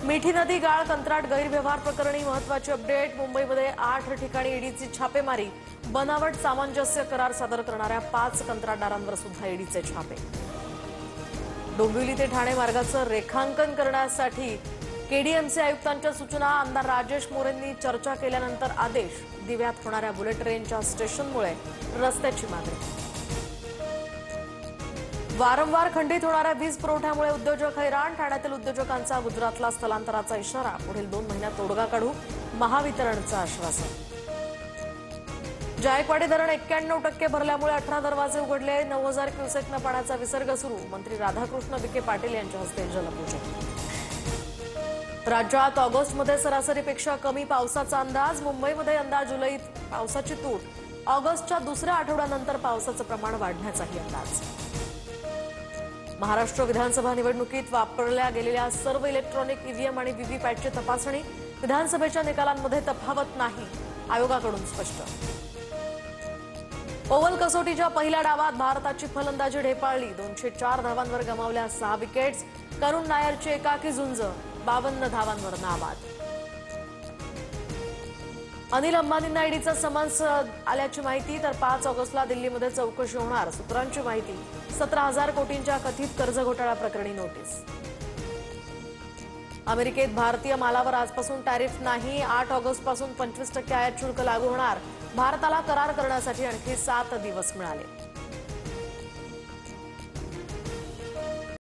मिठी नदी गाळ कंत्राट गैरव्यवहार प्रकरणी महत्त्वाची अपडेट। मुंबईमध्ये 8 ठिकाणी ईडीची छापेमारी। बनावट सामंजस्य करार सादर करणाऱ्या 5 कंत्राटदारांवर सुद्धा ईडीचे छापे। डोंबिवली ते ठाणे मार्गाचं रेखांकन करण्यासाठी केडीएमसी आयुक्तांच्या सूचना। आमदार राजेश मोरेंनी चर्चा केल्यानंतर आदेश। दिव्यात होणाऱ्या बुलेट ट्रेनच्या स्टेशनमुळे रस्त्याची मागणी। वारंवार खंडित होणाऱ्या वीज पुरवठ्यामुळे उद्योजक हैराण। ठाण्यातील उद्योजकांचा गुजरातला स्थलांतराचा इशारा। पुढील 2 महिन्यात तोडगा काढू, महावितरणचं आश्वासन। जायकवाडी धरण 91% भरल्यामुळे 18 दरवाजे उघडले। 9000 क्युसेकनं पाण्याचा विसर्ग सुरू। मंत्री राधाकृष्ण विखे पाटील यांच्या हस्ते जलपूजन। राज्यात ऑगस्टमध्ये सरासरीपेक्षा कमी पावसाचा अंदाज। मुंबईमध्ये यंदा जुलैत पावसाची तूट। ऑगस्टच्या दुसऱ्या आठवड्यानंतर पावसाचं प्रमाण वाढण्याचाही अंदाज। महाराष्ट्र विधानसभा निवडणुकीत वापरल्या गेलेल्या सर्व इलेक्ट्रॉनिक ईव्हीएम आणि व्हीव्हीपॅटची तपासणी। विधानसभेच्या निकालांमध्ये तफावत नाही, आयोगाकडून स्पष्ट। ओव्हल कसोटीच्या पहिल्या डावात भारताची फलंदाजी ढेपाळली। 204 धावांवर गमावल्या 6 विकेट्स। करुण नायरची एकाकी झुंज, 52 धावांवर नाबाद। अनिल अंबानींना ईडीचा समन्स आल्याची माहिती। तर 5 ऑगस्टला दिल्लीमध्ये चौकशी होणार। सूत्रांची माहिती। 17,000 कोटींच्या कथित कर्ज घोटाळा प्रकरणी नोटीस। अमेरिकेत भारतीय मालावर आजपासून टॅरिफ नाही। 8 ऑगस्टपासून 25% आयात शुल्क लागू होणार। भारताला करार करण्यासाठी आणखी 7 दिवस मिळाले।